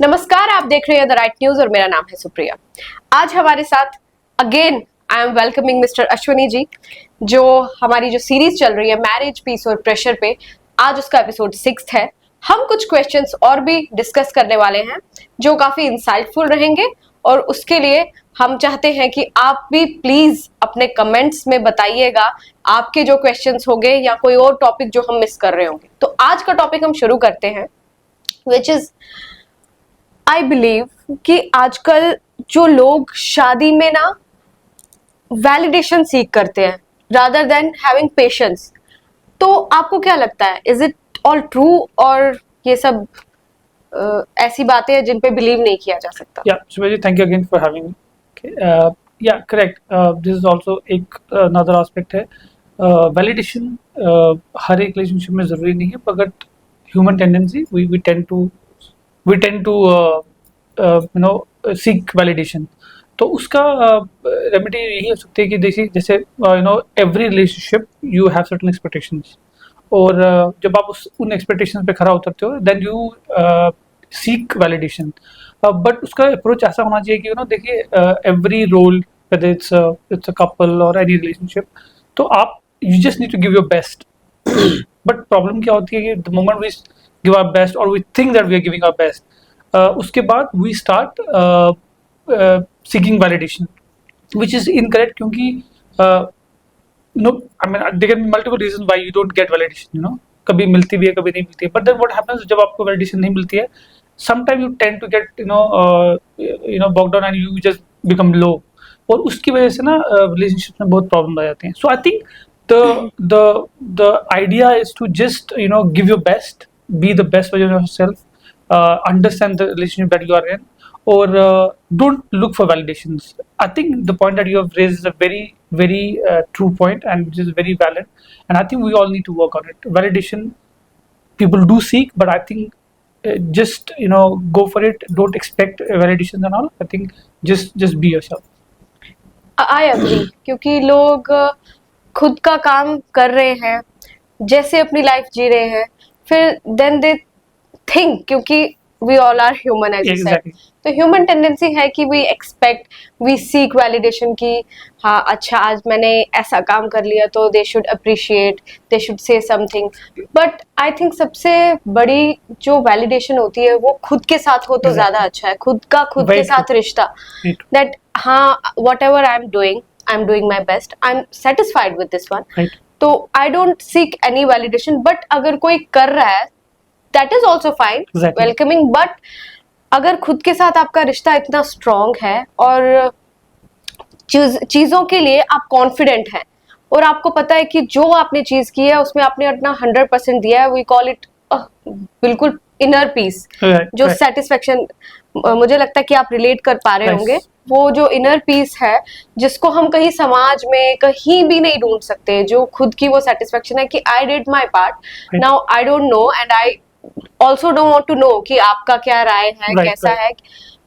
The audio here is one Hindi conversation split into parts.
नमस्कार, आप देख रहे हैं द राइट न्यूज और मेरा नाम है सुप्रिया। आज हमारे साथ again I am welcoming mister Ashwani ji, जो हमारी जो सीरीज चल रही है मैरिज, पीस और प्रेशर पे, आज उसका एपिसोड 6 है। हम कुछ क्वेश्चंस और भी डिस्कस करने वाले हैं जो काफी इंसाइटफुल रहेंगे, और उसके लिए हम चाहते हैं कि आप भी प्लीज अपने कमेंट्स में बताइएगा आपके जो क्वेश्चंस होंगे या कोई और टॉपिक जो हम मिस कर रहे होंगे। तो आज का टॉपिक हम शुरू करते हैं, विच इज आई बिलीव कि आजकल जो लोग शादी में ना वैलिडेशन सीख करते हैं रादर देन हैविंग पेशेंस। तो आपको क्या लगता है, इज इट ऑल ट्रू, और ये सब ऐसी बातें हैं जिन पे बिलीव नहीं किया जा सकता? Yeah, Shivaji, thank you again for having me. Okay, yeah, correct. This is also एक another aspect है. Validation हर एक relationship में ज़रूरी नहीं है, but human tendency we tend to seek validation. तो उसका रेमेडी यही हो सकती है कि देखिए, जैसे every relationship you have certain expectations, और जब आप उन एक्सपेक्टेशंस पे खरा उतरते हो then you seek validation. But उसका अप्रोच ऐसा होना चाहिए कि देखिए, every role whether it's a couple or any relationship, तो आप you just need to give your best. But problem क्या होती है कि the moment we give our best और we think that we are giving our best, उसके बाद we start seeking validation, which is incorrect, क्योंकि no, I mean there can be multiple reasons why you don't get validation. कभी मिलती भी है, कभी नहीं मिलती है, but then what happens जब आपको validation नहीं मिलती है, sometimes you tend to get bogged down and you just become low, और उसकी वजह से ना relationship में बहुत problem आ जाते हैं. So I think the idea is to just give your best, be the best version of yourself, understand the relationship that you are in, or don't look for validations. I think the point that you have raised is a very true point, and which is very valid, and I think we all need to work on it. Validation people do seek, but I think just go for it. Don't expect validations and all. I think just be yourself. I agree, क्योंकि लोग खुद का काम कर रहे हैं, जैसे अपनी लाइफ जी रहे हैं, फिर देन दे थिंक, क्योंकि we all are human as you said, तो ह्यूमन टेंडेंसी है कि we expect, we seek validation की हाँ अच्छा आज मैंने ऐसा काम कर लिया तो they should appreciate, they should say something. But I think सबसे बड़ी जो वैलिडेशन होती है वो खुद के साथ हो तो ज्यादा अच्छा है, खुद के साथ रिश्ता, दैट हाँ whatever I am doing my best, I am satisfied with this one, तो I don't seek any validation. But अगर कोई कर रहा है that is also fine, welcoming, but अगर खुद के साथ आपका रिश्ता इतना स्ट्रॉन्ग है और चीजों के लिए आप कॉन्फिडेंट हैं, और आपको पता है कि जो आपने चीज की है उसमें आपने अपना 100% दिया है, वी कॉल इट बिल्कुल इनर पीस, जो सेटिस्फेक्शन, मुझे लगता है कि आप रिलेट कर पा रहे होंगे, वो जो इनर पीस है जिसको हम कहीं समाज में कहीं भी नहीं ढूंढ सकते, जो खुद की वो सेटिस्फेक्शन है कि I did my part, now I don't know and I also don't want to know कि आपका क्या राय है, कैसा है।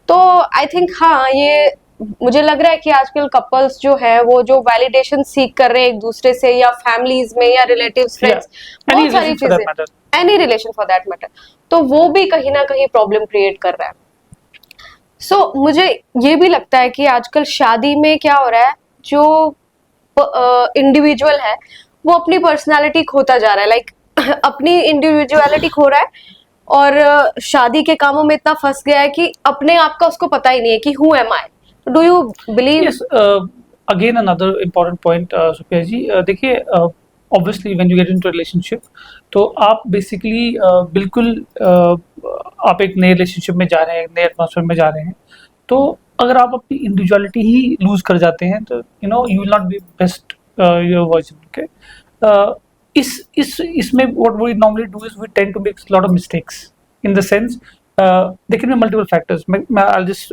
तो आई थिंक हाँ, ये मुझे लग रहा है कि आजकल कपल्स जो है वो जो वैलिडेशन सीख कर रहे हैं एक दूसरे से, या फैमिलीज में या रिलेटिव्स, फ्रेंड्स, बहुत सारी चीजें, any relation for that matter, तो वो भी कहीं ना कहीं प्रॉब्लम क्रिएट कर रहा है। सो मुझे ये भी लगता है कि आजकल शादी में क्या हो रहा है, जो इंडिविजुअल है वो अपनी पर्सनालिटी खोता जा रहा है, लाइक अपनी इंडिविजुअलिटी खो रहा है, और शादी के कामों में इतना फंस गया है कि अपने आप का उसको पता ही नहीं है कि who am I. Do you believe? Yes, again another important point, Supriya ji, देखिए, obviously when you get into a relationship, तो आप basically बिल्कुल आप एक नए रिलेशनशिप में जा रहे हैं, नए एटमॉस्फेयर में जा रहे हैं, तो अगर आप अपनी इंडिविजुअलिटी ही लूज कर जाते हैं तो you will not be best your version. Okay, इसमें what we normally do is we tend to make a lot of mistakes, in the sense there can be multiple factors. I'll just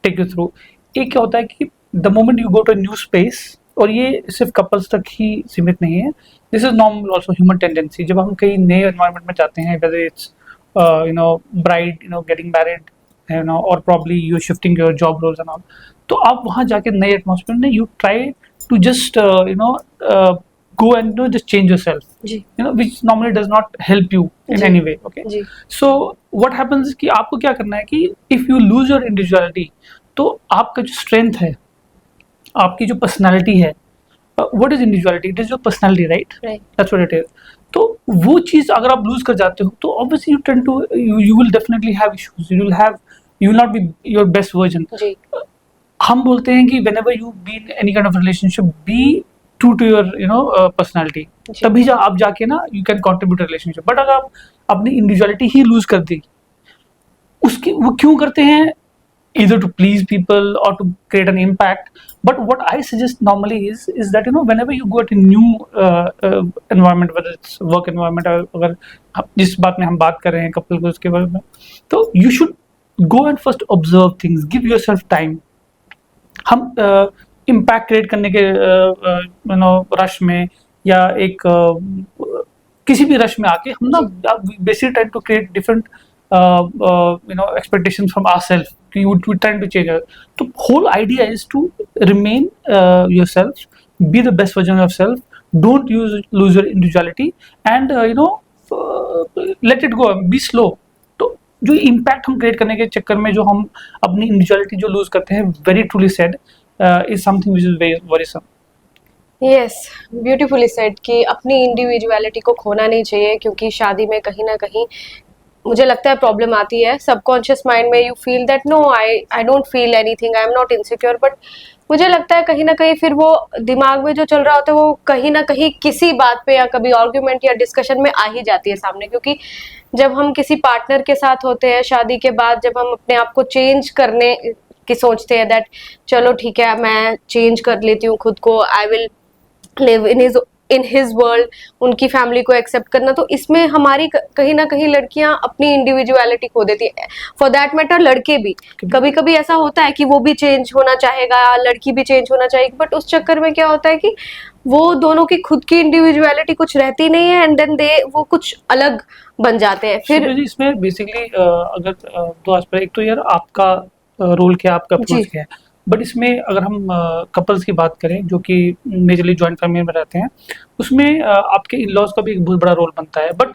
take you through. एक क्या होता है कि the moment you go to a new space, और ये सिर्फ कपल्स तक ही सीमित नहीं है, this is normal also human tendency, जब हम कहीं नए एनवायरनमेंट में जाते हैं, whether it's bride getting married or probably you shifting your job roles and all, तो आप वहाँ जाके नए एटमॉस्फेयर में you try to just go and just change yourself, जी which normally does not help you in जी any way. Okay, जी so what happens is कि आपको क्या करना है कि if you lose your individuality, तो आपका जो strength है, आपकी जो personality है, what is individuality? It is your personality, right? Right That's what it is. तो वो चीज़ अगर आप lose कर जाते हो, तो obviously you will definitely have issues. You will not be your best version. जी हम बोलते हैं कि whenever you be in any kind of relationship, be true to your personality. जी तभी आप जाके ना you can contribute to relationship. But अगर आप अपनी individuality ही lose कर दी, उसकी वो क्यों करते हैं? Either to please people or to create an impact. But what I suggest normally is that whenever you go to a new environment, whether it's work environment or अगर जिस बात में हम बात कर रहे हैं कपल को उसके बारे में, तो you should go and first observe things, give yourself time. हम इम्पैक्ट क्रिएट करने के रश में या एक किसी भी रश में आके हम ना basically try to create different expectations from ourselves. We trying to change it. The whole idea is to remain yourself, be the best version of yourself. Don't lose your individuality, and let it go. Be slow. तो जो इम्पैक्ट हम क्रिएट करने के चक्कर में जो हम अपनी इंडिविजुअलिटी जो लूज करते हैं, very truly said, is something which is very worrisome. Yes beautifully said कि अपनी इंडिविजुअलिटी को खोना नहीं चाहिए, क्योंकि शादी में कहीं ना कहीं मुझे लगता है प्रॉब्लम आती है. सबकॉन्शियस माइंड में you feel that no I don't feel anything, I am not insecure, but मुझे लगता है कहीं ना कहीं फिर वो दिमाग में जो चल रहा होता है वो कहीं ना कहीं किसी बात पे या कभी आर्ग्यूमेंट या डिस्कशन में आ ही जाती है सामने. क्योंकि जब हम किसी पार्टनर के साथ होते हैं शादी के बाद, जब हम अपने आप को चेंज करने की सोचते हैं दैट चलो ठीक है मैं चेंज कर लेती हूँ खुद को, I will live in his world, उनकी फैमिली को एक्सेप्ट करना, तो इसमें हमारी कहीं ना कहीं लड़कियां अपनी इंडिविजुअलिटी खो देती है. फॉर दैट मैटर लड़के भी कभी कभी ऐसा होता है कि वो भी चेंज होना चाहेगा, लड़की भी चेंज होना चाहेगी, बट उस चक्कर में क्या होता है कि वो दोनों की खुद की इंडिविजुअलिटी कुछ रहती नहीं है, एंड देन वो कुछ अलग बन जाते हैं. फिर इसमें बेसिकली अगर दो एस्पेक्ट, एक तो यार आपका रोल क्या, आपका अप्रोच क्या है, बट इसमें अगर हम कपल्स की बात करें जो कि मेजरली जॉइंट फैमिली में रहते हैं, उसमें आपके इन लॉज का भी एक बहुत बड़ा रोल बनता है. But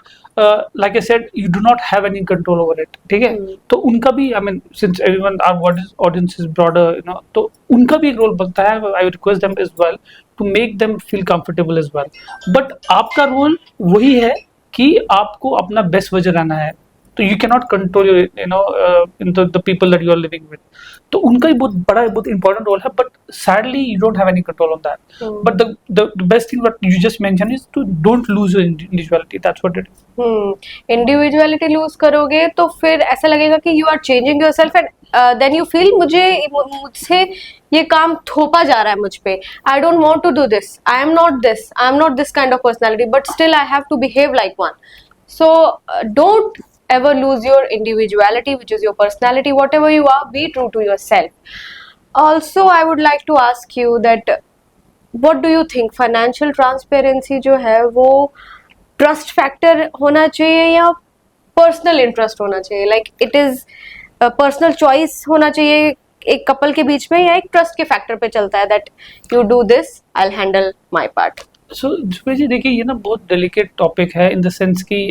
like I said, you do not have any control over it. ठीक है, तो उनका भी, I mean since everyone our audience is broader, तो उनका भी एक रोल बनता है. I request them as well to make them feel comfortable as well. But आपका रोल वही है कि आपको अपना बेस्ट वर्जन रहना है. तो you can not control the people that you are living with. तो उनका ही बहुत इंपॉर्टेंट रोल है, but sadly you don't have any control on that. But the best thing what you just mention is to don't lose your individuality. That's what it is. Individuality lose करोगे तो फिर ऐसा लगेगा कि you are changing yourself, and then you feel मुझसे ये काम थोपा जा रहा है मुझ पे. I don't want to do this, I am not this kind of personality, but still I have to behave like one. So don't ever lose your individuality, which is your personality. Whatever you are, be true to yourself. Also I would like to ask you that what do you think financial transparency जो है वो trust factor होना चाहिए या personal interest होना चाहिए? Like it is a personal choice होना चाहिए एक कपल के बीच में, या एक ट्रस्ट के फैक्टर पे चलता है that you do this, I'll handle my part? सो जी देखिए, ये ना बहुत डेलिकेट टॉपिक है इन द सेंस कि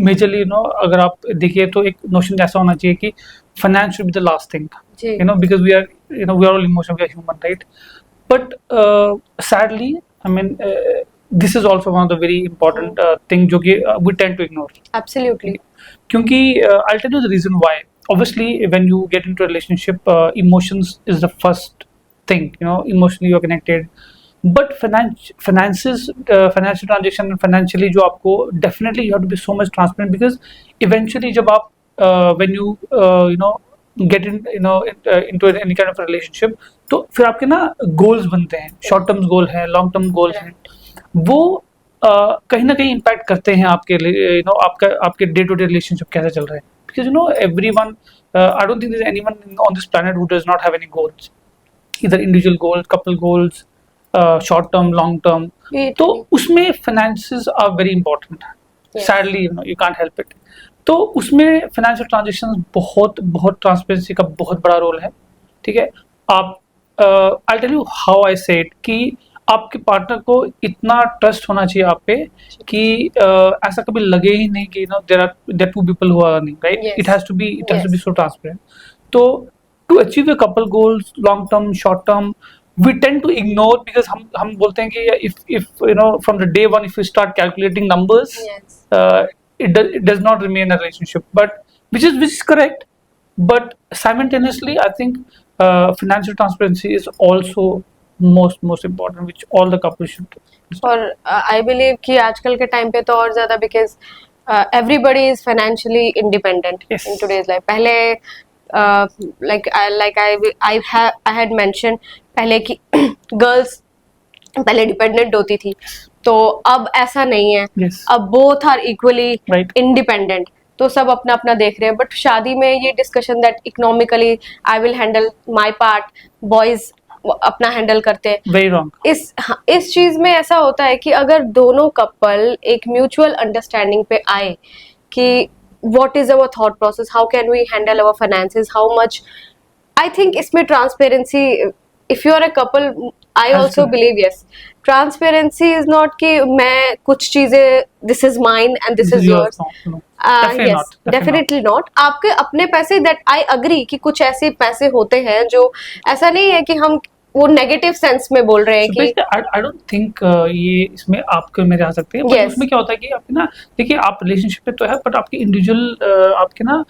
मेजरली अगर आप देखिए तो एक नोशन ऐसा होना चाहिए कि finance should be the last thing, because we are all emotional, we are human, right. But sadly I mean this is also one of the very important thing जो कि we tend to ignore. Absolutely. क्योंकि I tell you the reason why. Obviously when you get into a relationship, emotions is the first thing. Emotionally you are connected, but financial transaction financially जो आपको definitely you have to be so much transparent, because eventually जब आप when you get into any kind of a relationship, तो फिर आपके ना goals बनते हैं, short term goal है, long term goals हैं, वो कहीं ना कहीं इम्पैक्ट करते हैं आपके आपके डे टू डे रिलेशनशिप कैसे चल रहे हैं. because everyone, I don't think there's anyone on this planet who does not have any goals, either individual goals, couple goals, short term, long term. तो उसमें finances are very important. Sadly you can't help it. तो उसमें financial transactions बहुत transparency का बहुत बड़ा रोल है. ठीक है, आप I'll tell you how I say it कि आपके पार्टनर को इतना ट्रस्ट होना चाहिए आप पे कि ऐसा कभी लगे ही नहीं कि there two people who are earning, right? Yes. It has to be Yes. So transparent. तो to achieve your couple goals, long term, short term, we tend to ignore because हम बोलते हैं कि if from the day one if you start calculating numbers, Yes. it does not remain a relationship, but which is correct, but simultaneously I think financial transparency is also most important, which all the couples should do. और आई बिलीव कि आजकल के टाइम पे तो और ज्यादा, because everybody is financially independent Yes. In today's life. पहले आई हैड मेंशन पहले कि गर्ल्स पहले डिपेंडेंट होती थी, तो अब ऐसा नहीं है. Yes. अब both are equally Right. Independent, तो सब अपना अपना देख रहे हैं. बट शादी में ये discussion that economically I will handle my part, boys अपना हैंडल करते हैं. Very wrong. इस चीज में ऐसा होता है कि अगर दोनों कपल एक म्यूचुअल अंडरस्टैंडिंग पे आए कि what is our thought process, how can we handle our finances, how much, I think इसमें transparency, if you are a couple, I Has also to be. Believe yes, transparency is not कि मैं कुछ चीजें this is mine and this is yours. No. Definitely yes, not. Definitely definitely not. आपके अपने पैसे, दैट आई अग्री कि कुछ ऐसे पैसे होते हैं जो, ऐसा नहीं है कि हम वो नेगेटिव सेंस में बोल रहे हैं So कि basically, I don't think ये इसमें आपके मेरे आ सकते हैं, but Yes. उसमें क्या होता है कि आपके ना, देखिए आप रिलेशनशिप में तो है, बट आपके इंडिविजुअल आपके ना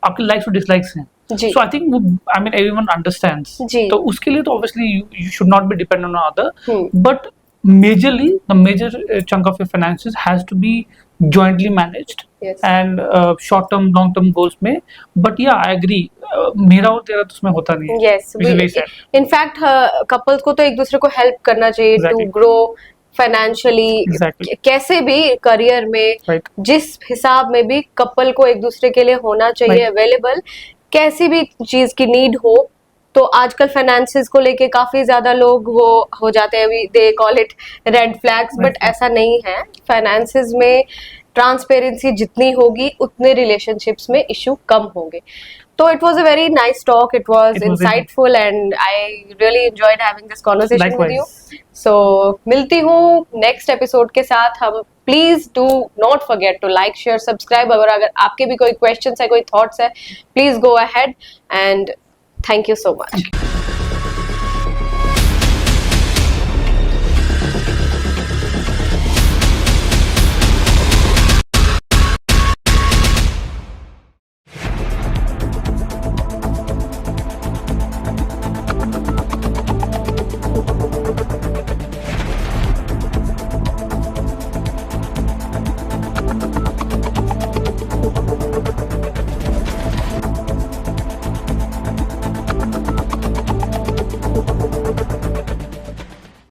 आपके लाइक्स और डिसलाइक्स हैं. जी. So I think I mean everyone understands. जी. तो उसके लिए तो obviously you should not be dependent on other, hmm. but majorly the major chunk of your finances has to be jointly managed. Yes. And short term long term goals में, but yeah I agree, मेरा और तेरा तो उसमें होता नहीं है. Yes, Which is very sad. In fact couples को तो एक दूसरे को हेल्प करना चाहिए to Exactly. Grow financially. Exactly. कैसे भी करियर में, Right. जिस हिसाब में भी कपल को एक दूसरे के लिए होना चाहिए Right. अवेलेबल, कैसी भी चीज की नीड हो. तो आजकल फाइनेंसेस को लेके काफी ज्यादा लोग वो हो जाते हैं, they call it red flags, but Right. ऐसा नहीं है. फाइनेंसेस में ट्रांसपेरेंसी जितनी होगी उतने रिलेशनशिप्स में इशू कम होंगे. तो it was a very nice talk, it was It was insightful and I really enjoyed having this conversation with Likewise. You. So मिलती हूँ नेक्स्ट एपिसोड के साथ. हम please do not forget to like, share, subscribe. अगर आपके भी कोई क्वेश्चंस है, कोई थॉट्स है, please go ahead, and thank you so much.